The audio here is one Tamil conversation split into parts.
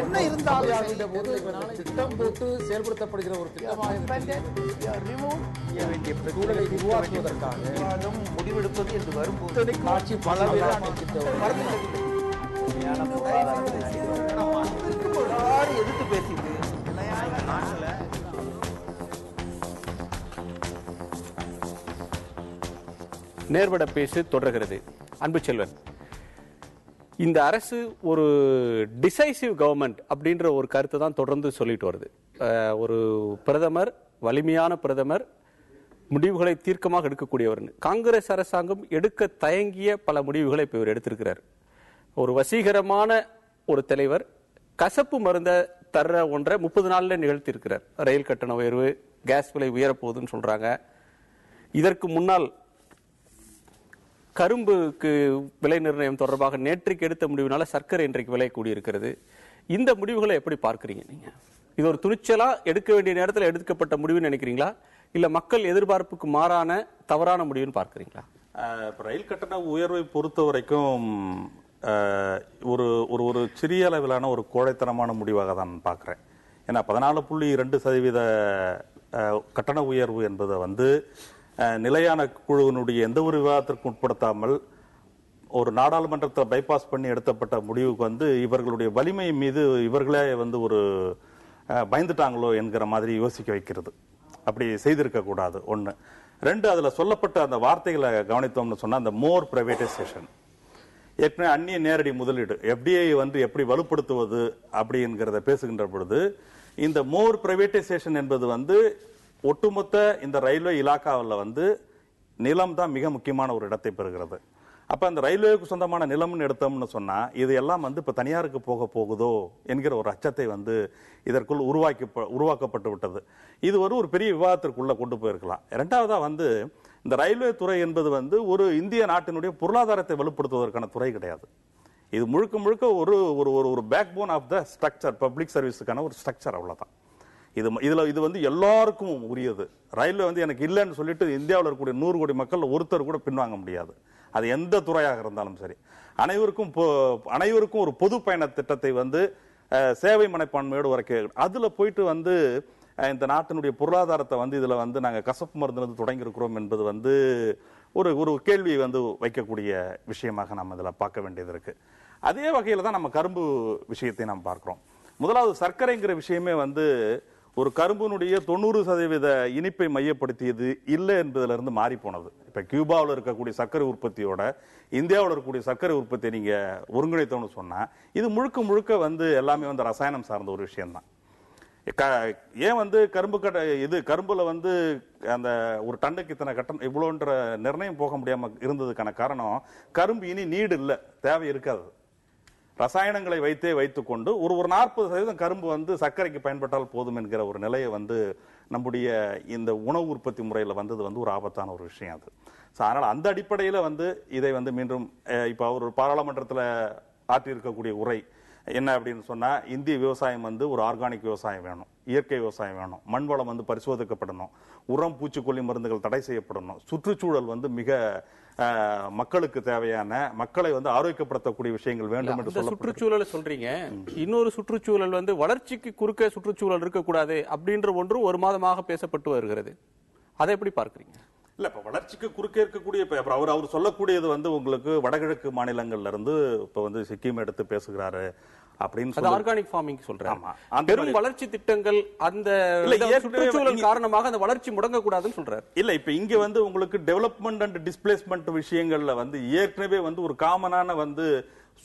என்ன இருந்தாலும் திட்டம் போட்டு செயல்படுத்தப்படுகிற ஒரு திட்டமாக சூழலை உருவாக்குவதற்காக முடிவெடுப்பது என்று வரும்போது ஆட்சி எதிர்த்து பேசிட்டு நேர்பட பேசு தொடர்கிறது. அன்பு செல்வன், இந்த அரசு ஒரு டிசைசிவ் கவர்மெண்ட் அப்படின்ற ஒரு கருத்தை தான் தொடர்ந்து சொல்லிட்டு வருது. ஒரு பிரதமர், வலிமையான பிரதமர், முடிவுகளை தீர்க்கமாக எடுக்கக்கூடியவர். காங்கிரஸ் அரசாங்கம் எடுக்க தயங்கிய பல முடிவுகளை இப்போ இவர் எடுத்திருக்கிறார். ஒரு வசீகரமான ஒரு தலைவர் கசப்பு மருந்த தர்ற ஒன்றை 30 நாள்ல நிகழ்த்தியிருக்கிறார். ரயில் கட்டண உயர்வு, கேஸ் விலை உயரப்போகுதுன்னு சொல்றாங்க. இதற்கு முன்னால் கரும்புக்கு விலை நிர்ணயம் தொடர்பாக நேற்றைக்கு எடுத்த முடிவுனால சர்க்கரை இன்றைக்கு விலை கூடியிருக்கிறது. இந்த முடிவுகளை எப்படி பார்க்குறீங்க நீங்க? இது ஒரு துணிச்சலா எடுக்க வேண்டிய நேரத்தில் எடுக்கப்பட்ட முடிவுன்னு நினைக்கிறீங்களா, இல்ல மக்கள் எதிர்பார்ப்புக்கு மாறான தவறான முடிவுன்னு பார்க்குறீங்களா? ரயில் கட்டண உயர்வை பொறுத்த வரைக்கும் ஒரு ஒரு ஒரு சிறிய அளவிலான ஒரு கோழைத்தனமான முடிவாக தான் பார்க்குறேன். ஏன்னா 14.2% கட்டண உயர்வு என்பதை நிலையான குழுவினுடைய எந்த ஒரு விவாதத்திற்கும் உட்படுத்தாமல் ஒரு நாடாளுமன்றத்தில் பைபாஸ் பண்ணி எடுத்தப்பட்ட முடிவுக்கு இவர்களுடைய வலிமை மீது இவர்களே ஒரு பயந்துட்டாங்களோ என்கிற மாதிரி யோசிக்க வைக்கிறது. அப்படி செய்திருக்க கூடாது. ஒன்று. ரெண்டு, அதுல சொல்லப்பட்ட அந்த வார்த்தைகளை கவனித்தோம்னு சொன்னா, அந்த மோர் பிரைவேடைசேஷன், ஏற்கனவே அந்நிய நேரடி முதலீடு, எஃப்டிஐ எப்படி வலுப்படுத்துவது அப்படிங்கிறத பேசுகின்ற பொழுது, இந்த மோர் பிரைவேடைசேஷன் என்பது ஒட்டுமொத்த இந்த ரயில்வே இலாக்காவில் நிலம் தான் மிக முக்கியமான ஒரு இடத்தை பெறுகிறது. அப்ப அந்த ரயில்வேக்கு சொந்தமான நிலம்னு எடுத்தோம்னு சொன்னா, இது எல்லாம் இப்ப தனியாருக்கு போக போகுதோ என்கிற ஒரு அச்சத்தை இதற்குள் உருவாக்கப்பட்டு விட்டது. இது ஒரு பெரிய விவாதத்திற்குள்ள கொண்டு போயிருக்கலாம். இரண்டாவதா இந்த ரயில்வே துறை என்பது ஒரு இந்திய நாட்டினுடைய பொருளாதாரத்தை வலுப்படுத்துவதற்கான துறை கிடையாது. இது முழுக்க முழுக்க ஒரு backbone of the structure, public சர்வீஸுக்கான ஒரு ஸ்ட்ரக்சர், அவ்வளவுதான். இது எல்லாருக்கும் உரியது. ரயில்வே எனக்கு இல்லைன்னு சொல்லிட்டு இந்தியாவில் இருக்கக்கூடிய 100 கோடி மக்கள் ஒருத்தர் கூட பின்வாங்க முடியாது. அது எந்த துறையாக இருந்தாலும் சரி. அனைவருக்கும் ஒரு பொது பயண திட்டத்தை சேவை மனப்பான்மையோடு வரைக்கும் அதுல போயிட்டு இந்த நாட்டினுடைய பொருளாதாரத்தை இதுல நாங்க கசப்பு மருந்து தொடங்கி இருக்கிறோம் என்பது ஒரு கேள்வியை வைக்கக்கூடிய விஷயமாக நம்ம இதுல பார்க்க வேண்டியது இருக்கு. அதே வகையில தான் நம்ம கரும்பு விஷயத்தை நாம் பார்க்கிறோம். முதலாவது, சர்க்கரைங்கிற விஷயமே ஒரு கரும்பினுடைய 90% இனிப்பை மையப்படுத்தியது இல்லை என்பதிலிருந்து மாறி போனது. இப்ப கியூபாவில் இருக்கக்கூடிய சர்க்கரை உற்பத்தியோட இந்தியாவில் இருக்கக்கூடிய சர்க்கரை உற்பத்தியை நீங்க ஒருங்கிணைத்தோம்னு சொன்னா, இது முழுக்க முழுக்க எல்லாமே ரசாயனம் சார்ந்த ஒரு விஷயம் தான். ஏன் கரும்பு கரும்புல அந்த ஒரு டன்னுக்கு இத்தனை கட்டணம் இவ்வளோன்ற நிர்ணயம் போக முடியாம இருந்ததுக்கான காரணம், கரும்பு இனி நீடு இல்லை, தேவை இருக்காது. ரசாயனங்களை வைத்துக் கொண்டு ஒரு 40% கரும்பு சர்க்கரைக்கு பயன்பட்டால் போதும் என்கிற ஒரு நிலையை நம்முடைய இந்த உணவு உற்பத்தி முறையில் வந்தது ஒரு ஆபத்தான ஒரு விஷயம் அது. அதனால அந்த அடிப்படையில் இதை மீண்டும் இப்ப அவர் பாராளுமன்றத்தில் ஆற்றியிருக்கக்கூடிய உரை என்ன அப்படின்னு சொன்னா, இந்திய விவசாயம் ஒரு ஆர்கானிக் விவசாயம் வேணும், இயற்கை விவசாயம் வேணும், மண் வளம் பரிசோதிக்கப்படணும், உரம் பூச்சிக்கொல்லி மருந்துகள் தடை செய்யப்படணும், சுற்றுச்சூழல் மிக மக்களுக்கு தேவையான, மக்களை ஆரோக்கியப்படுத்தக்கூடிய விஷயங்கள் வேண்டும் என்று சொல்ல. சுற்றுச்சூழல் சொல்றீங்க, இன்னொரு சுற்றுச்சூழல் வளர்ச்சிக்கு குறுக்க சுற்றுச்சூழல் இருக்கக்கூடாது அப்படின்ற ஒன்று ஒரு மாதமாக பேசப்பட்டு வருகிறது. அதை எப்படி பார்க்கிறீங்க? இல்ல, இப்ப வளர்ச்சிக்கு குறுக்கே இருக்கக்கூடிய அவர் சொல்லக்கூடியது உங்களுக்கு வடகிழக்கு மாநிலங்கள்ல இருந்து இப்ப சிக்கிம் எடுத்து பேசுகிறாரு அப்படின்னு ஆர்கானிக் ஃபார்மிங் சொல்றாங்க. பெரும் வளர்ச்சி திட்டங்கள் அந்த சுற்றுச்சூழல் காரணமாக அந்த வளர்ச்சி முடங்கக்கூடாதுன்னு சொல்றாரு. இல்ல, இப்ப இங்க உங்களுக்கு டெவலப்மெண்ட் அண்ட் டிஸ்பிளேஸ்மெண்ட் விஷயங்கள்ல ஏற்கனவே ஒரு காமனான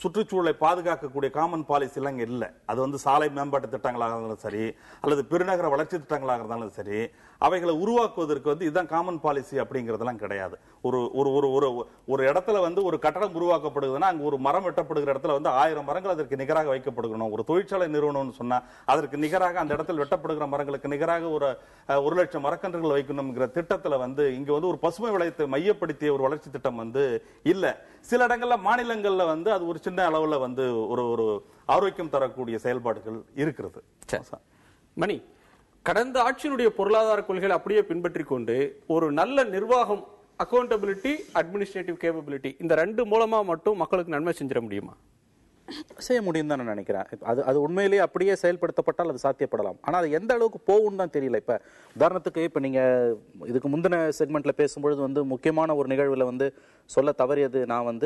சுற்றுச்சூழலை பாதுகாக்கக்கூடிய காமன் பாலிசி எல்லாம் இங்க இல்ல. அது சாலை மேம்பாட்டு திட்டங்களாக இருந்தாலும் சரி, அல்லது பெருநகர வளர்ச்சி திட்டங்களாக இருந்தாலும் சரி, அவைகளை உருவாக்குவதற்கு இதுதான் காமன் பாலிசி அப்படிங்கறதெல்லாம் கிடையாது. ஒரு இடத்துல ஒரு கட்டடம் உருவாக்கப்படுதுன்னா அங்க ஒரு மரம் வெட்டப்படுகிற இடத்துல 1000 மரங்கள் அதற்கு நிகராக வைக்கப்படணும். ஒரு தொழிற்சாலை நிறுவனம்னு சொன்னா அதற்கு நிகராக அந்த இடத்துல வெட்டப்படுகிற மரங்களுக்கு நிகராக ஒரு 1,00,000 மரக்கன்றுகள் வைக்கணும்ங்கிற திட்டத்துல இங்க ஒரு பசுமை வளையத்தை மையப்படுத்திய ஒரு வளர்ச்சி திட்டம் இல்ல. சில இடங்கள்ல மாநிலங்கள்ல அது ஒரு சின்ன அளவுல ஒரு ஆரோக்கியம் தரக்கூடிய செயல்பாடுகள் இருக்கிறது. மணி, கடந்த ஆட்சியினுடைய பொருளாதார கொள்கைகளை அப்படியே பின்பற்றி கொண்டு ஒரு நல்ல நிர்வாகம், அக்கௌண்டபிலிட்டி, அட்மினிஸ்ட்ரேட்டிவ் கேப்பபிலிட்டி, இந்த 2 மூலமா மட்டும் மக்களுக்கு நன்மை செஞ்சிட முடியுமா? செய்ய முடியும் தான் நான் நினைக்கிறேன். அது உண்மையிலேயே அப்படியே செயல்படுத்தப்பட்டால் அது சாத்தியப்படலாம். ஆனால் அது எந்த அளவுக்கு போகும் தான் தெரியல. இப்போ உதாரணத்துக்கு இப்போ நீங்கள் இதுக்கு முந்தின செக்மெண்ட்ல பேசும்பொழுது முக்கியமான ஒரு நிகழ்வில் சொல்ல தவறியது, நான்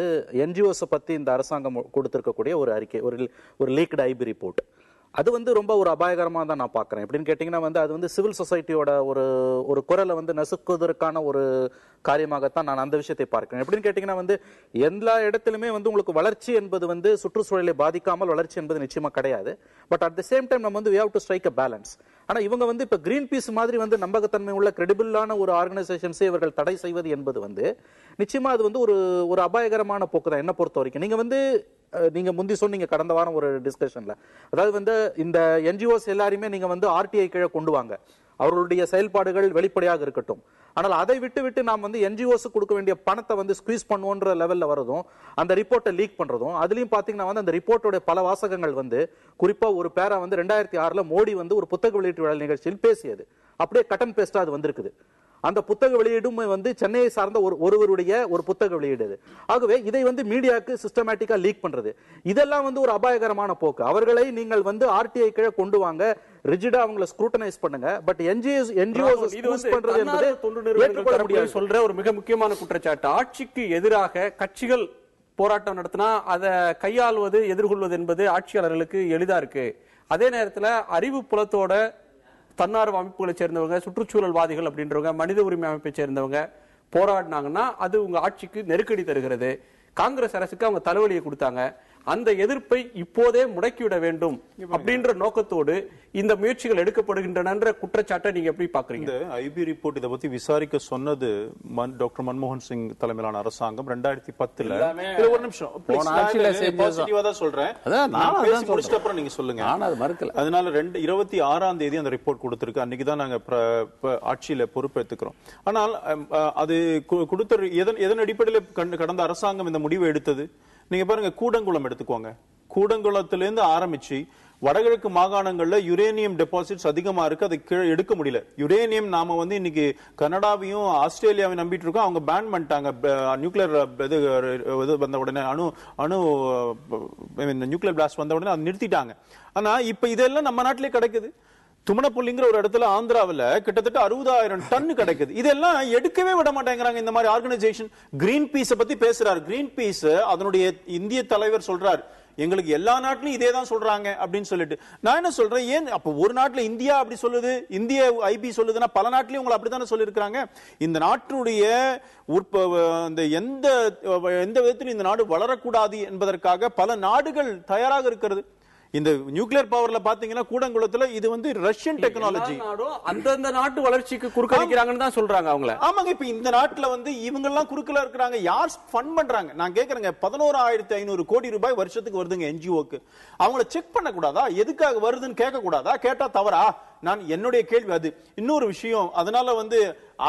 என்ஜிஓஸை பற்றி இந்த அரசாங்கம் கொடுத்திருக்கக்கூடிய ஒரு அறிக்கை, ஒரு லீக்டு ஐபி ரிப்போர்ட், அது ரொம்ப ஒரு அபாயகரமாக தான் நான் பார்க்குறேன். எப்படின்னு கேட்டிங்கன்னா அது சிவில் சொசைட்டியோட ஒரு குரலை நசுக்குவதற்கான ஒரு காரியமாகத்தான் நான் அந்த விஷயத்தை பார்க்கிறேன். எப்படின்னு கேட்டிங்கன்னா எல்லா இடத்துலையுமே உங்களுக்கு வளர்ச்சி என்பது சுற்றுச்சூழலை பாதிக்காமல் வளர்ச்சி என்பது நிச்சயமா கிடையாது. But at the same time நம்ம we have to strike a balance. ஆனா இவங்க இப்ப கிரீன் பீஸ் மாதிரி நம்பகத்தன்மை உள்ள கிரெடிபிளான ஒரு ஆர்கனைசேஷன்ஸை இவர்கள் தடை செய்வது என்பது நிச்சயமா அது ஒரு அபாயகரமான போக்கு தான் என்ன பொறுத்த வரைக்கும். நீங்க முந்தி சொன்னீங்க கடந்த வாரம் ஒரு டிஸ்கஷன்ல, அதாவது இந்த என்ஜிஓஸ் எல்லாருமே நீங்க ஆர்டிஐ கீழே கொண்டு வாங்க, அவர்களுடைய செயல்பாடுகள் வெளிப்படையாக இருக்கட்டும். ஆனால் அதை விட்டு நாம் என்ஜிஓஸ் கொடுக்க வேண்டிய பணத்தை ஸ்குவீஸ் பண்ணுவோன்ற லெவல்ல வரதும், அந்த ரிப்போர்ட்டை லீக் பண்றதும், அதுலயும் பாத்தீங்கன்னா அந்த ரிப்போர்ட்டோட பல வாசகங்கள் குறிப்பா ஒரு பேரா 2006 மோடி ஒரு புத்தக வெளியீட்டு விழா நிகழ்ச்சியில் பேசியது அப்படியே கட் அண்ட் பேஸ்டா அது வந்திருக்குது. அந்த புத்தக வெளியீடும் சென்னையை சார்ந்த ஒருவருடைய ஒரு புத்தக வெளியீடு. ஆகவே இதை மீடியாக்கு சிஸ்டமேட்டிக்கா லீக் பண்றது, இதெல்லாம் ஒரு அபாயகரமான போக்கு. அவர்களை நீங்கள் ஆர்டிஐ கீழே கொண்டு வாங்க, ரிஜிடா அவங்களை ஸ்க்ரூட்டனைஸ் பண்ணுங்க. பட் என்ஜிஓஸ் பண்றது என்பது ஏற்றுக்கொள்ள முடியாது. சொல்ற ஒரு மிக முக்கியமான குற்றச்சாட்டு, ஆட்சிக்கு எதிராக கட்சிகள் போராட்டம் நடத்தினா அதை கையாள்வது எதிர்கொள்வது என்பது ஆட்சியாளர்களுக்கு எளிதா இருக்கு. அதே நேரத்தில் அறிவு புலத்தோட தன்னார்வ அமைப்புகளை சேர்ந்தவங்க, சுற்றுச்சூழல்வாதிகள் அப்படின்றவங்க, மனித உரிமை அமைப்பை சேர்ந்தவங்க போராடினாங்கன்னா அது உங்க ஆட்சிக்கு நெருக்கடி தருகிறது. காங்கிரஸ் அரசுக்கு அவங்க தலைவலியை கொடுத்தாங்க. அந்த எதிர்ப்பை இப்போதே முடக்கிவிட வேண்டும் அப்படின்ற நோக்கத்தோடு இந்த முயற்சிகள் எடுக்கப்படுகின்றன குற்றச்சாட்டை நீங்க எப்படி பாக்குறீங்க? இந்த ஐபி ரிப்போர்ட் இதை பத்தி விசாரிக்க சொன்னது டாக்டர் மன்மோகன் சிங் தலைமையிலான அரசாங்கம் 2010. ஒரு நிமிஷம் சொல்றேன், அப்புறம் நீங்க சொல்லுங்க. அதனால 26ஆம் தேதி அந்த ரிப்போர்ட் கொடுத்திருக்கு. அன்னைக்குதான் நாங்க ஆட்சியில பொறுப்பேற்றுக்கிறோம். ஆனால் அது கொடுத்த எதன் அடிப்படையில் கடந்த அரசாங்கம் இந்த முடிவை எடுத்தது? நீங்க பாருங்க, கூடங்குளம் எடுத்துக்கோங்க. கூடங்குளத்திலிருந்து ஆரம்பிச்சு வடகிழக்கு மாகாணங்கள்ல யுரேனியம் டெபாசிட்ஸ் அதிகமா இருக்கு, அதை கீழே எடுக்க முடியல. யுரேனியம் நாம இன்னைக்கு கனடாவையும் ஆஸ்திரேலியாவையும் நம்பிட்டு இருக்கோம். அவங்க பேன் பண்ணிட்டாங்க. நியூக்ளியர் வந்த உடனே நியூக்ளியர் பிளாஸ்ட் வந்த உடனே அதை நிறுத்திட்டாங்க. ஆனா இப்ப இதெல்லாம் நம்ம நாட்டிலே கிடைக்குது. துமனப்பள்ளிங்கிற ஒரு இடத்துல ஆந்திராவில் கிட்டத்தட்ட 60,000 டன் கிடைக்குது. இதெல்லாம் எடுக்கவே விட மாட்டேங்கிறாங்க இந்த மாதிரி ஆர்கனைசேஷன். கிரீன் பீஸ் பத்தி பேசுறாரு. கிரீன் பீஸ் அதனுடைய இந்திய தலைவர் சொல்றாரு, எங்களுக்கு எல்லா நாட்டிலும் இதே தான் சொல்றாங்க அப்படின்னு சொல்லிட்டு. நான் என்ன சொல்றேன், ஏன் அப்ப ஒரு நாட்டுல இந்தியா அப்படி சொல்லுது, இந்திய ஐபி சொல்லுதுன்னா பல நாட்டிலையும் உங்களை அப்படித்தானே சொல்லியிருக்காங்க. இந்த நாட்டுடைய எந்த விதத்திலும் இந்த நாடு வளரக்கூடாது என்பதற்காக பல நாடுகள் தயாராக இருக்கிறது. இந்த நியூக்ளியர் பவர்ல பாத்தீங்கன்னா கூடங்குளத்துல இது ரஷ்யன் டெக்னாலஜி. அந்தந்த நாட்டு வளர்ச்சிக்கு குறுக்கடிக்கிறாங்கன்னு தான் சொல்றாங்க அவங்க. ஆமாங்க, இப்ப இந்த நாட்டுல இவங்க எல்லாம் குறுக்கல இருக்கிறாங்க. யார் ஃபண்ட் பண்றாங்க? நான் கேக்குறேங்க, 11,500 கோடி ரூபாய் வருஷத்துக்கு வருதுங்க என்ஜிஓக்கு. அவங்கள செக் பண்ண கூடாதா? எதுக்காக வருதுன்னு கேட்க கூடாதா? கேட்டா தவறா? நான் என்னுடைய கேள்வி அது. இன்னொரு விஷயம், அதனால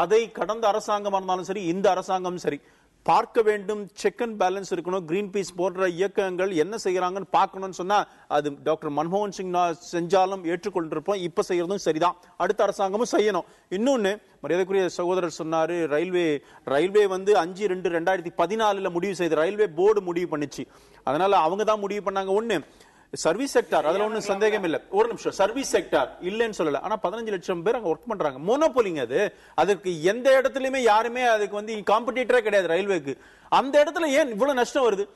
அதை கடந்த அரசாங்கமா இருந்தாலும் சரி, இந்த அரசாங்கம் சரி, பார்க்க வேண்டும். செக் அண்ட் பேலன்ஸ் இருக்கணும். கிரீன் பீஸ் போன்ற இயக்கங்கள் என்ன செய்யறாங்கன்னு பார்க்கணும்னு சொன்னா அது டாக்டர் மன்மோகன் சிங் செஞ்சாலும் ஏற்றுக்கொண்டிருப்போம். இப்ப செய்யறதும் சரிதான், அடுத்த அரசாங்கமும் செய்யணும். இன்னொன்னு, மரியாதைக்குரிய சகோதரர் சொன்னாரு, ரயில்வே 5/2/2014 முடிவு செய்து ரயில்வே போர்டு முடிவு பண்ணிச்சு. அதனால அவங்க தான் முடிவு பண்ணாங்க. ஒண்ணு சர்வீஸ் செக்டார், அதுல ஒன்னும் சந்தேகம் இல்ல. ஒரு நிமிஷம், சர்வீஸ் செக்டார் இல்லன்னு சொல்லல. ஆனா 15 லட்சம் பேர் அங்க ஒர்க் பண்றாங்க. மோனோபோலிங்க அது. அதுக்கு எந்த இடத்துலயுமே யாருமே அதுக்கு காம்படிட்டரே கிடையாது ரயில்வேக்கு. அந்த இடத்துல ஏன் இவ்வளவு நஷ்டம் வருது?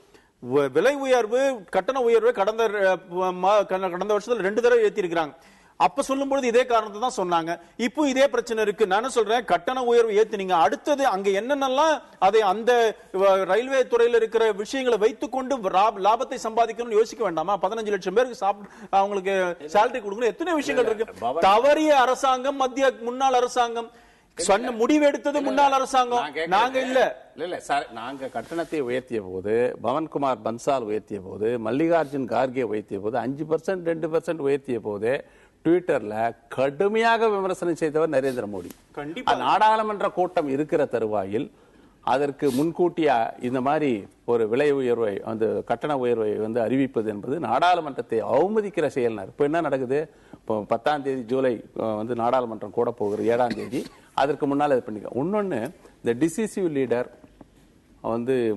விலை உயர்வு, கட்டண உயர்வு கடந்த வருஷத்துல 2 தடவை ஏத்தி இருக்கிறாங்க. அப்ப சொல்லும்போது இதே காரணத்தை தான் சொன்னாங்க. இப்போ இதே பிரச்சனை இருக்கு. நான் சொல்றேன், கட்டண உயர்வு ஏத்துனீங்க, அடுத்தது அங்க என்னென்னலாம் அதை அந்த ரயில்வே துறையில இருக்கிற விஷயங்களை வைத்துக்கொண்டு லாபத்தை சம்பாதிக்கணும்னு யோசிக்க வேண்டாமா? 15 லட்சம் பேருக்கு அவங்களுக்கு சேலரி கொடுக்கணும். எத்தனை விஷயங்கள் இருக்கு. தவறிய அரசாங்கம், மத்திய முன்னாள் அரசாங்கம் சொன்ன முடிவு எடுத்தது முன்னாள் அரசாங்கம். நாங்க இல்ல சார், நாங்க கட்டணத்தை உயர்த்திய போது, பவன்குமார் பன்சால் உயர்த்திய போது, மல்லிகார்ஜுன் கார்கே உயர்த்திய போது, 5% 2% உயர்த்திய போது ட்விட்டர்ல கடுமையாக விமர்சனம் செய்தவர் நரேந்திர மோடி. நாடாளுமன்ற கூட்டம் இருக்கிற தருவாயில் அதற்கு முன்கூட்டியா இந்த மாதிரி ஒரு விலை உயர்வை கட்டண உயர்வை அறிவிப்பது என்பது நாடாளுமன்றத்தை அவமதிக்கிற செயல். இப்ப என்ன நடக்குது? இப்போ 10ஆம் தேதி ஜூலை நாடாளுமன்றம் கூட போகிற 7ஆம் தேதி அதற்கு முன்னால் இது பண்ணிக்க. இன்னொன்னு, இந்த டிசிசிவ் லீடர்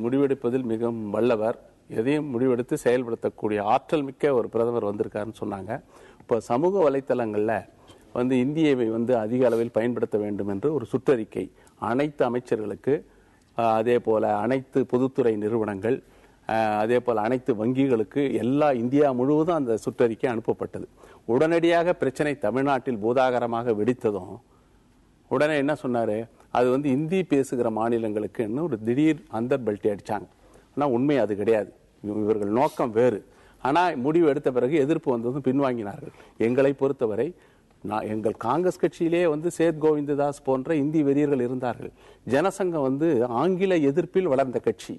முடிவெடுப்பதில் மிகவும் வல்லவர், எதையும் முடிவெடுத்து செயல்படுத்தக்கூடிய ஆற்றல் மிக்க ஒரு பிரதமர் வந்திருக்காருன்னு சொன்னாங்க. இப்போ சமூக வலைத்தளங்களில் வந்து இந்தியாவை வந்து அதிக அளவில் பயன்படுத்த வேண்டும் என்று ஒரு சுற்றறிக்கை அனைத்து அமைச்சர்களுக்கு, அதே போல அனைத்து பொதுத்துறை நிறுவனங்கள், அதே போல் அனைத்து வங்கிகளுக்கு எல்லா இந்தியா முழுவதும் அந்த சுற்றறிக்கை அனுப்பப்பட்டது. உடனடியாக பிரச்சனை தமிழ்நாட்டில் பூதாகரமாக வெடித்ததும் உடனே என்ன சொன்னாரு, அது வந்து இந்தி பேசுகிற மாநிலங்களுக்கு ஒரு திடீர் அந்தர் பெல்ட்டி அடிச்சாங்க. ஆனால் உண்மை அது கிடையாது, இவர்கள் நோக்கம் வேறு. ஆனால் முடிவு எடுத்த பிறகு எதிர்ப்பு வந்ததும் பின்வாங்கினார்கள். எங்களை பொறுத்தவரை எங்கள் காங்கிரஸ் கட்சியிலே வந்து சேத் கோவிந்ததாஸ் போன்ற இந்தி வெறியர்கள் இருந்தார்கள். ஜனசங்கம் வந்து ஆங்கில எதிர்ப்பில் வளர்ந்த கட்சி.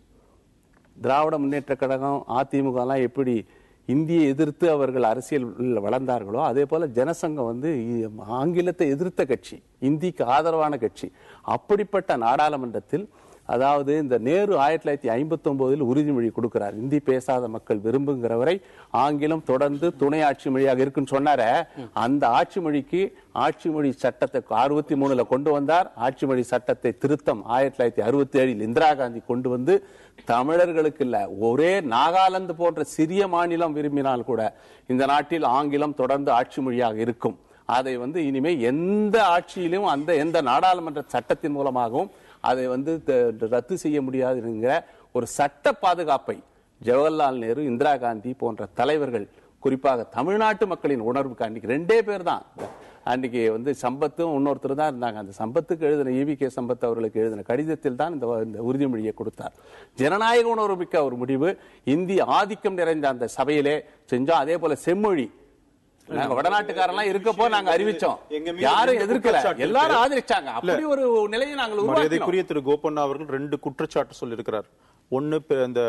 திராவிட முன்னேற்ற கழகம், அதிமுக எல்லாம் எப்படி இந்தியை எதிர்த்து அவர்கள் அரசியல் வளர்ந்தார்களோ அதே போல ஜனசங்கம் வந்து ஆங்கிலத்தை எதிர்த்த கட்சி, இந்திக்கு ஆதரவான கட்சி. அப்படிப்பட்ட நாடாளுமன்றத்தில், அதாவது இந்த நேரு 1959 உறுதிமொழி கொடுக்கிறார், இந்தி பேசாத மக்கள் விரும்புகிறவரை ஆங்கிலம் தொடர்ந்து துணை ஆட்சி மொழியாக இருக்குன்னு சொன்னார. அந்த ஆட்சி மொழிக்கு ஆட்சி மொழி சட்டத்தை 63 கொண்டு வந்தார். ஆட்சி மொழி சட்டத்தை திருத்தம் 1967 இந்திரா காந்தி கொண்டு வந்து தமிழர்களுக்கு இல்ல, ஒரே நாகாலாந்து போன்ற சிறிய மாநிலம் விரும்பினால் கூட இந்த நாட்டில் ஆங்கிலம் தொடர்ந்து ஆட்சி மொழியாக இருக்கும். அதை வந்து இனிமே எந்த ஆட்சியிலும் எந்த நாடாளுமன்ற சட்டத்தின் மூலமாகவும் அதை வந்து ரத்து செய்ய முடியாதுங்கிற ஒரு சட்ட பாதுகாப்பை ஜவஹர்லால் நேரு, இந்திரா காந்தி போன்ற தலைவர்கள், குறிப்பாக தமிழ்நாட்டு மக்களின் உணர்வுக்கு அன்னைக்கு 2 பேர் தான், அன்னைக்கு வந்து சம்பத்தும் இன்னொருத்தர் தான் இருந்தாங்க. அந்த சம்பத்துக்கு எழுதின EVK சம்பத் அவர்களுக்கு எழுதின கடிதத்தில் தான் இந்த உறுதிமொழியை கொடுத்தார். ஜனநாயக உணர்வு மிக்க ஒரு முடிவு, இந்தி ஆதிக்கம் நிறைந்த அந்த சபையிலே செஞ்சோம். அதே போல செம்மொழி, நாங்க வடநாட்டுக்காரெல்லாம் இருக்கப்போ நாங்க அறிவிச்சோம், யாரும் எதிர்க்கல, எல்லாரும் ஆதரிச்சாங்க. அப்படி ஒரு நிலையை நாங்கள் மரியாதைக்குரிய திரு கோபண்ணா அவர்கள் 2 குற்றச்சாட்டு சொல்லியிருக்கிறார். ஒன்னு, இந்த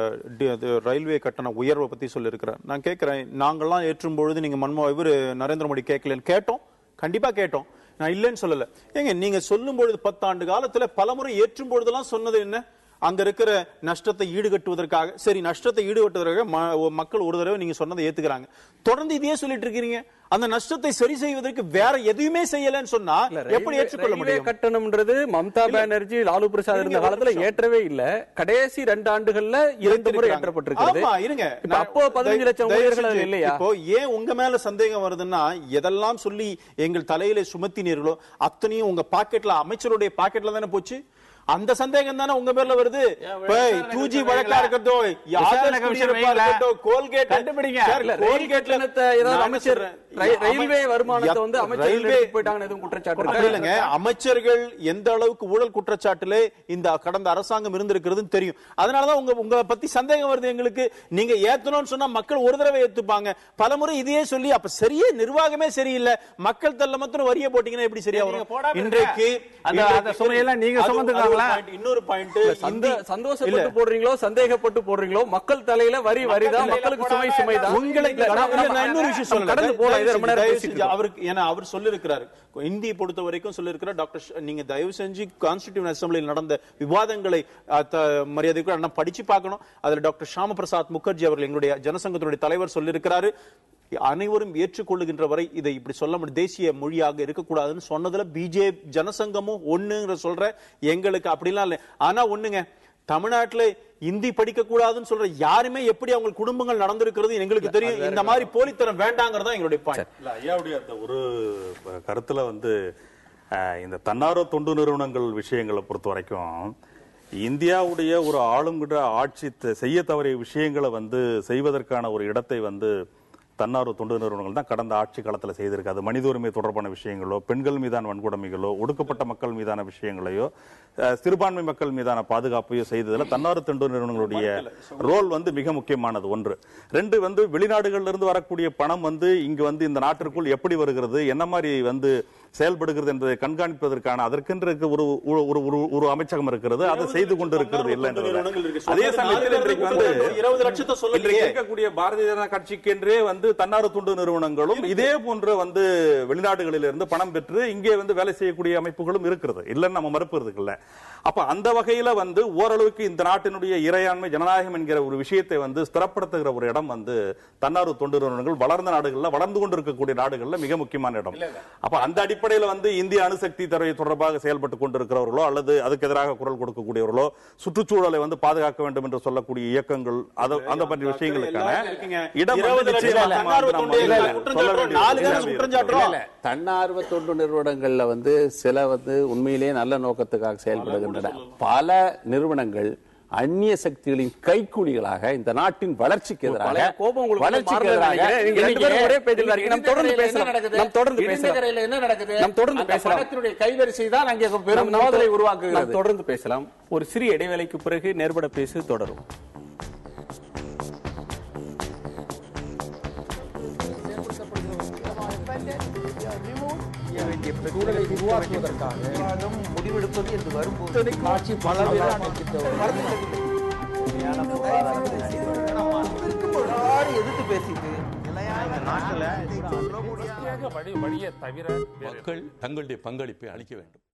ரயில்வே கட்டண உயர்வை பத்தி சொல்லியிருக்கிறார். நான் கேட்கிறேன், நாங்கெல்லாம் ஏற்றும் பொழுது நீங்க இவரு நரேந்திர மோடி கேட்கலன்னு கேட்டோம், கண்டிப்பா கேட்டோம், நான் இல்லைன்னு சொல்லல. ஏங்க நீங்க சொல்லும் பொழுது 10 ஆண்டு காலத்துல பலமுறை ஏற்றும் பொழுதெல்லாம் சொன்னது என்ன, அங்க இருக்கிற நஷ்டத்தை ஈடுகட்டுவதற்காக. சரி, நஷ்டத்தை ஈடுகட்டுவதற்காக மக்கள் ஒரு தடவை நீங்க சொன்னதை ஏத்துக்கிறாங்க. தொடர்ந்து இதையே சொல்லிட்டு இருக்கீங்க. அந்த நஷ்டத்தை சரி செய்வதற்கு வேற எதுவுமே செய்யலன்னு சொன்னா எப்படி ஏற்றுக்கொள்ள முடியும்? கட்டணம்ன்றது மம்தா பானர்ஜி, லாலு பிரசாத் இருந்த காலத்துல ஏற்றவே இல்ல. கடைசி 2 ஆண்டுகள்ல 2 முறை ஏற்றப்பட்டிருக்கிறது. இருங்க, அப்போ 15 லட்சம் ஊழியர்கள் இல்லையா? இப்போ ஏன் உங்க மேல சந்தேகம் வருதுன்னா, எதெல்லாம் சொல்லி எங்கள் தலையில சுமத்தினீர்களோ அத்தனையும் உங்க பாக்கெட்ல, அமைச்சருடைய பாக்கெட்ல தானே போச்சு. அந்த சந்தேகம் தானே உங்க பேர்ல வருது. 2G வழக்கா இருக்கட்டோ, கோல்கேட் கண்டுபிடிங்க, ரயில்வே வருமானத்தை வந்து அமைச்சர்கள் போயிட்டாங்க எதுவும் குற்றச்சாட்டு இல்லைங்க. அமைச்சர்கள் எந்த அளவுக்கு ஊழல் குற்றச்சாட்டுல இந்த கடந்த அரசாங்கம் இருந்திருக்கிறதுன்னு தெரியும். அதனாலதான் உங்க பத்தி சந்தேகம் வருது எங்களுக்கு. நீங்க ஏத்தணும்னு சொன்னா மக்கள் ஒரு தடவை ஏத்துப்பாங்க, பலமுறை இதையே சொல்லி அப்ப சரியே நிர்வாகமே சரியில்லை, மக்கள் தள்ள மாத்திரம் வரிய போட்டீங்கன்னா எப்படி சரியா வரும்? இன்றைக்கு அந்த சுமையெல்லாம் நீங்க சுமந்துக்காங்க. இன்னொரு பாயிண்ட், சந்தோஷப்பட்டு போடுறீங்களோ சந்தேகப்பட்டு போடுறீங்களோ, மக்கள் தலையில வரிதான், மக்களுக்கு சுமைதான். உங்களுக்கு இன்னொரு விஷயம் சொல்லுங்க, அவர் சொல்லிருக்கிறார், இந்தியை பொறுத்த வரைக்கும் சொல்லிருக்கிறார் டாக்டர், நீங்க தயவு செஞ்சு கான்ஸ்டிடியூஷன் அசெம்பிளியில் நடந்த விவாதங்களை மரியாதைக்கு அண்ணா படிச்சு பார்க்கணும். அதுல டாக்டர் ஷாம பிரசாத் முகர்ஜி அவர்கள், எங்களுடைய ஜனசங்கத்தினுடைய தலைவர், சொல்லிருக்கிறாரு, அனைவரும் ஏற்றுக்கொள்ளுகின்ற வரை இதை இப்படி சொல்ல முடியும், தேசிய மொழியாக இருக்கக்கூடாதுன்னு சொன்னதுல பிஜேபி ஜனசங்கமும் ஒண்ணுங்கிற சொல்ற, எங்களுக்கு அப்படிலாம் இல்லை. ஆனா ஒண்ணுங்க, தமிழ்நாட்டுல இந்தி படிக்க கூடாதுன்னு சொல்ற யாருமே எப்படி அவங்க குடும்பங்கள் நடந்திருக்கிறது எங்களுக்கு தெரியும். இந்த மாதிரி போலித்தனம் வேண்டாங்கிறதா எங்களுடைய பாயிண்ட். ஐயாவுடைய அந்த ஒரு கருத்துல வந்து இந்த தன்னார்வ தொண்டு நிறுவனங்கள் விஷயங்களை பொறுத்த வரைக்கும் இந்தியாவுடைய ஒரு ஆளுங்கிற ஆட்சி செய்ய தவறிய விஷயங்களை வந்து செய்வதற்கான ஒரு இடத்தை வந்து தன்னார்வ தொண்டு நிறுவனங்கள் தான் கடந்த ஆட்சி காலத்தில் செய்திருக்கு. அது மனித உரிமை தொடர்பான விஷயங்களோ, பெண்கள் மீதான வன்கொடுமைகளோ, ஒடுக்கப்பட்ட மக்கள் மீதான விஷயங்களையோ, சிறுபான்மை மக்கள் மீதான பாதுகாப்பையோ செய்ததில் தன்னார்வ தொண்டு நிறுவனங்களுடைய ரோல் வந்து மிக முக்கியமானது. 1. 2 வந்து வெளிநாடுகளில் இருந்து வரக்கூடிய பணம் வந்து இங்கு வந்து இந்த நாட்டிற்குள் எப்படி வருகிறது, என்ன மாதிரி வந்து செயல்படுகிறது என்பதை கண்காணிப்பதற்கான அதற்கென்று ஒரு அமைச்சகம் இருக்கிறது, அதை செய்து கொண்டிருக்கிறது இல்லை. அதே சமயத்தில் இன்றைக்கு வந்து 20 லட்சத்தை சொல்ல இருக்கக்கூடிய பாரதிய ஜனதா கட்சிக்கு என்றே வந்து வந்து தன்னார்வ தொண்டு நிறுவனங்களும் இதே போன்ற வந்து வெளிநாடுகளிலிருந்து பணம் பெற்று இங்கே வந்து வேலை செய்யக்கூடிய அமைப்புகளும் இருக்கிறது, இல்லைன்னு நம்ம மறுப்பதற்கு இல்ல. அப்ப அந்த வகையில வந்து ஓரளவுக்கு இந்த நாட்டினுடைய இறையாண்மை ஜனநாயகம் என்கிற ஒரு விஷயத்தை வந்து ஸ்திரப்படுத்துகிற ஒரு இடம் வந்து தன்னார்வ தொண்டு நிறுவனங்கள் வளர்ந்த நாடுகள்ல, வளர்ந்து கொண்டிருக்கக்கூடிய நாடுகள்ல மிக முக்கியமான இடம். அப்ப அந்த அடிப்படையில் வந்து இந்திய அணுசக்தி துறை தொடர்பாக செயல்பட்டு கொண்டிருக்கிறவர்களோ அல்லது அதுக்கு எதிராக குரல் கொடுக்கக்கூடியவர்களோ, சுற்றுச்சூழலை வந்து பாதுகாக்க வேண்டும் என்று சொல்லக்கூடிய இயக்கங்கள், அந்த பற்றிய விஷயங்களுக்கான இடம் தன்னார்வ தொண்டு நிறுவனங்கள்ல வந்து சில வந்து உண்மையிலேயே நல்ல நோக்கத்துக்காக செயல்படுகின்றன. பல நிறுவனங்கள் அந்நிய சக்திகளின் கைக்கூலிகளாக இந்த நாட்டின் வளர்ச்சிக்கு எதிராக கைவரிசை தான் அங்கே பெரும் மோதலை உருவாக்குகிறது. தொடர்ந்து பேசலாம். ஒரு சிறிய இடைவேளைக்கு பிறகு நேர்பட பேசு தொடரும். சூழலை உருவாக்குவதற்காக முடிவெடுப்பது என்று வரும்போது ஆட்சி பலவீனமாக எதிர்த்து பேசிட்டு மக்கள் தங்களுடைய பங்களிப்பை அளிக்க வேண்டும்.